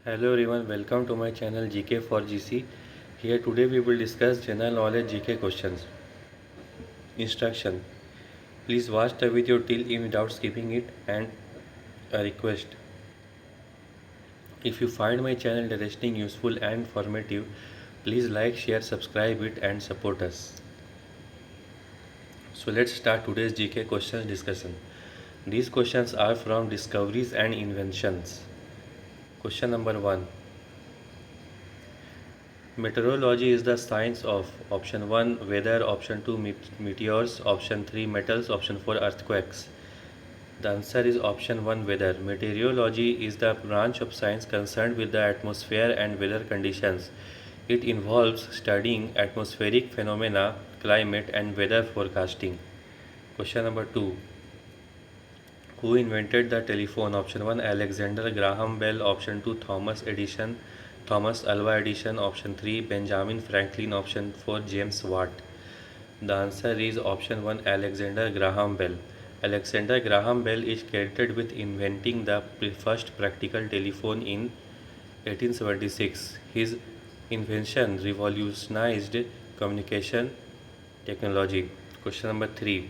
Hello everyone, welcome to my channel GK for GC. Here today we will discuss general knowledge GK questions. Instruction: please watch the video till end without skipping it, and a request: if you find my channel interesting, useful and informative, please like, share, subscribe it and support us. So let's start today's GK questions discussion. These questions are from discoveries and inventions. Question number 1. Meteorology is the science of option 1 weather, option 2 meteors, option 3 metals, option 4 earthquakes. The answer is option 1 weather. Meteorology is the branch of science concerned with the atmosphere and weather conditions. It involves studying atmospheric phenomena, climate and weather forecasting. Question number 2. Who invented the telephone? Option 1 Alexander Graham Bell, option 2 Thomas Alva Edison, option 3 Benjamin Franklin, option 4 James Watt. The answer is option 1 Alexander Graham Bell. Alexander Graham Bell is credited with inventing the first practical telephone in 1876. His invention revolutionized communication technology. Question number 3.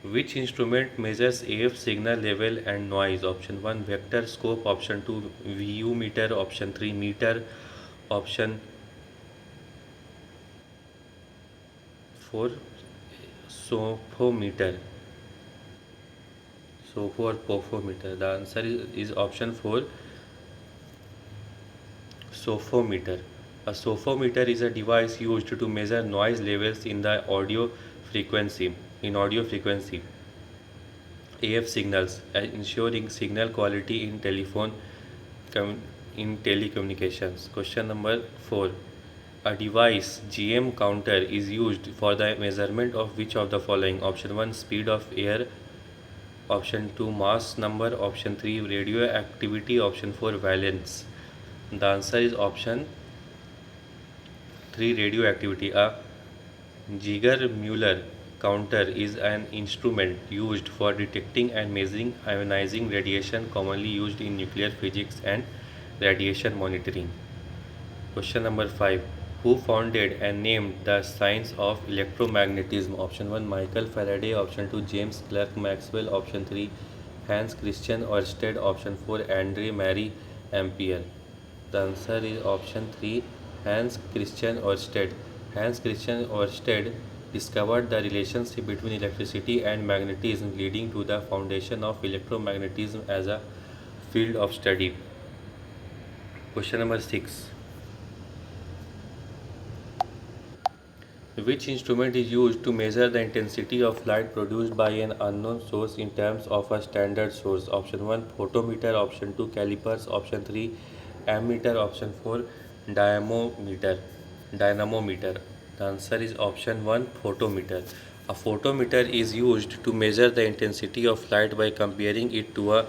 Which instrument measures AF signal level and noise? Option 1 vector scope, option 2 VU meter, option 3 meter, option 4 sophometer. Sopho or pophometer. The answer is option 4 sophometer. A sophometer is a device used to measure noise levels in the audio frequency. AF signals, ensuring signal quality in telecommunications. Question number 4. A device GM counter is used for the measurement of which of the following? Option 1 speed of air, option 2 mass number, option 3 radioactivity, option 4 valence. The answer is option 3 radioactivity. A Geiger-Müller counter is an instrument used for detecting and measuring ionizing radiation, commonly used in nuclear physics and radiation monitoring. Question number 5. Who founded and named the science of electromagnetism? Option 1 Michael Faraday, option 2 James Clerk Maxwell, option 3 Hans Christian Ørsted, option 4 Andre Marie Ampere. The answer is option 3 Hans Christian Ørsted. Hans Christian Ørsted discovered the relationship between electricity and magnetism, leading to the foundation of electromagnetism as a field of study. Question number 6. Which instrument is used to measure the intensity of light produced by an unknown source in terms of a standard source? Option 1 photometer, option 2 calipers, option 3 ammeter, option 4 dynamometer. The answer is option 1 photometer. A photometer is used to measure the intensity of light by comparing it to a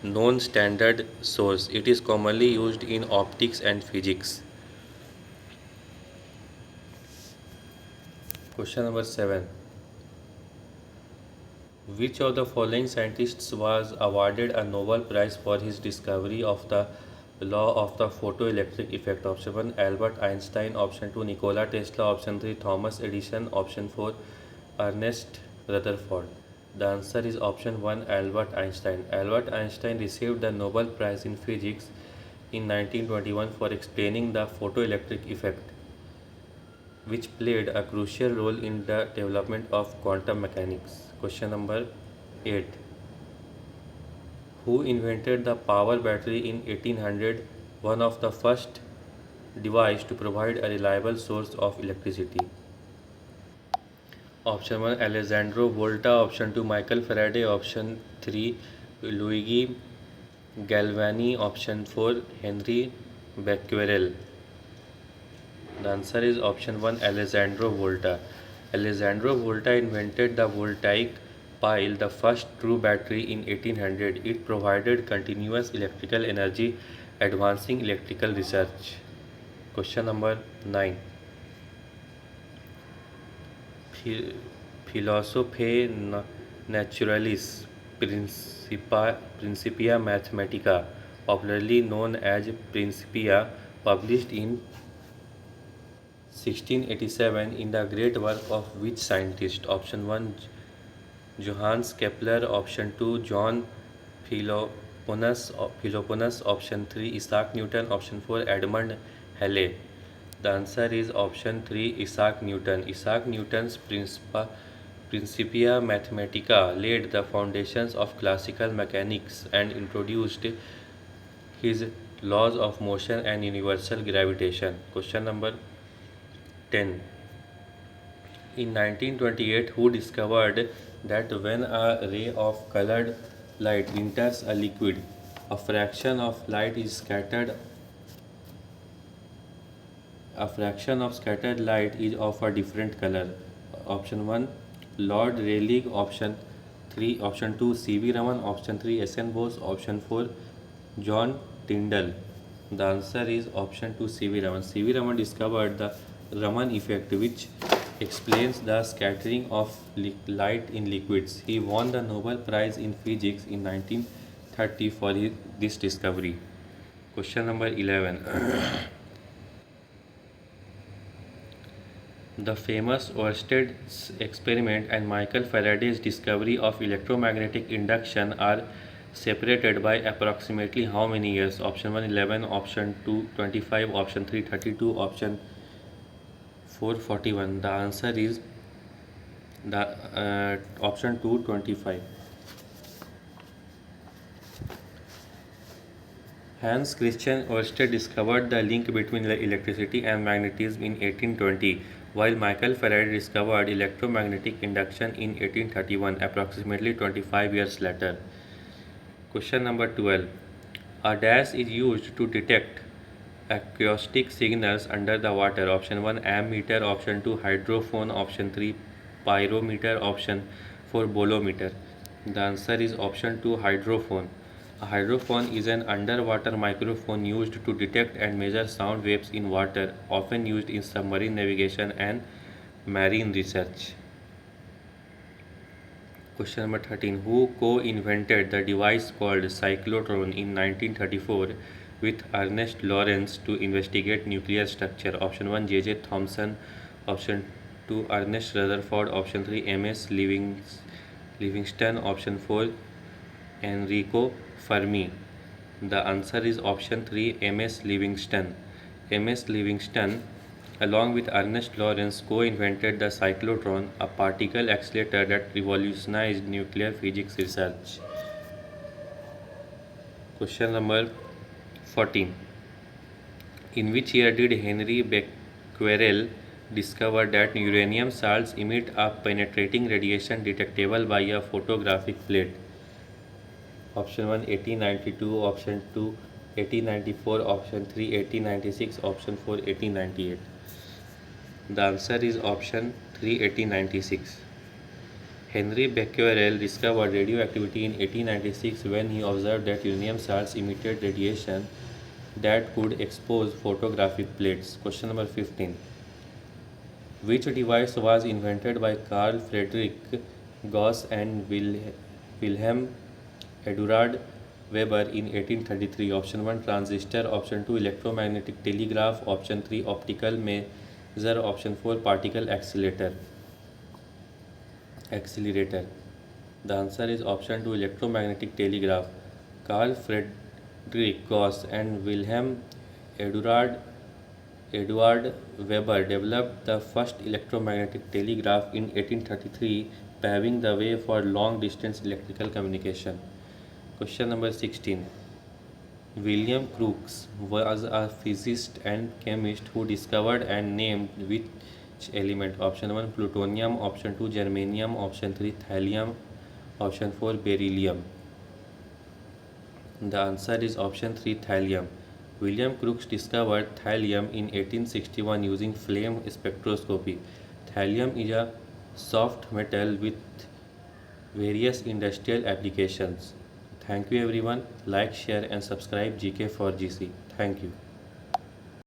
known standard source. It is commonly used in optics and physics. Question number 7. Which of the following scientists was awarded a Nobel Prize for his discovery of the law of the photoelectric effect? Option 1 Albert Einstein, option 2 Nikola Tesla, option 3 Thomas Edison, option 4 Ernest Rutherford. The answer is option 1 Albert Einstein. Albert Einstein received the Nobel Prize in Physics in 1921 for explaining the photoelectric effect, which played a crucial role in the development of quantum mechanics. Question number 8. Who invented the power battery in 1800, one of the first device to provide a reliable source of electricity? Option 1 Alessandro Volta, option 2 Michael Faraday, option 3 Luigi Galvani, option 4 Henry Becquerel. The answer is option 1 Alessandro Volta. Alessandro Volta invented the voltaic pile, the first true battery, in 1800. It provided continuous electrical energy, advancing electrical research. Question number 9. Philosophiae Naturalis Principia Mathematica popularly known as Principia, published in 1687 in the great work of which scientist? Option 1 Johannes Kepler, option 2 John Philoponus, option 3 Isaac Newton, option 4 Edmund Halley. The answer is option 3 Isaac Newton. Isaac Newton's Principia Mathematica laid the foundations of classical mechanics and introduced his laws of motion and universal gravitation. Question number 10. In 1928, who discovered that when a ray of colored light enters a liquid, a fraction of light is scattered a fraction of scattered light is of a different color? Option 1 Lord Rayleigh, option 2 C.V. Raman, option 3 S.N. Bose, option 4 John Tyndall. The answer is option 2 C.V. Raman. C.V. Raman discovered the Raman effect, which explains the scattering of light in liquids. He won the Nobel Prize in Physics in 1930 for this discovery. Question number 11. The famous Oersted's experiment and Michael Faraday's discovery of electromagnetic induction are separated by approximately how many years? Option 1 11, option 2 25, option 3 32, option 4 41. The answer is the option 2 25. Hans Christian Ørsted discovered the link between electricity and magnetism in 1820, while Michael Faraday discovered electromagnetic induction in 1831, approximately 25 years later. Question number 12. A dash is used to detect acoustic signals under the water. Option 1 ammeter, option 2 hydrophone, option 3 pyrometer, option 4 bolometer. The answer is option 2 hydrophone. A hydrophone is an underwater microphone used to detect and measure sound waves in water, often used in submarine navigation and marine research. Question number 13. Who co-invented the device called cyclotron in 1934 with Ernest Lawrence to investigate nuclear structure? Option 1 J.J. Thomson, option 2 Ernest Rutherford, option 3 M.S. Livingston, option 4 Enrico Fermi. The answer is option 3 M.S. Livingston. M.S. Livingston, along with Ernest Lawrence, co-invented the cyclotron, a particle accelerator that revolutionized nuclear physics research. Question number 14. In which year did Henry Becquerel discover that uranium salts emit a penetrating radiation detectable by a photographic plate? Option 1 1892, option 2 1894, option 3 1896, option 4 1898. The answer is option 3 1896. Henry Becquerel discovered radioactivity in 1896 when he observed that uranium salts emitted radiation that could expose photographic plates. Question number 15. Which device was invented by Carl Friedrich Gauss and Wilhelm Eduard Weber in 1833? Option 1 transistor, option 2 electromagnetic telegraph, option 3 optical measure, option 4 particle accelerator. The answer is option 2 electromagnetic telegraph. Carl Friedrich Gauss and Wilhelm Eduard Weber developed the first electromagnetic telegraph in 1833, paving the way for long distance electrical communication. Question number 16. William Crookes was a physicist and chemist who discovered and named which element? Option 1 plutonium, option 2 germanium, option 3 thallium, option 4 beryllium. The answer is option 3 thallium. William Crookes discovered thallium in 1861 using flame spectroscopy. Thallium is a soft metal with various industrial applications. Thank you everyone. Like, share and subscribe GK4GC. Thank you.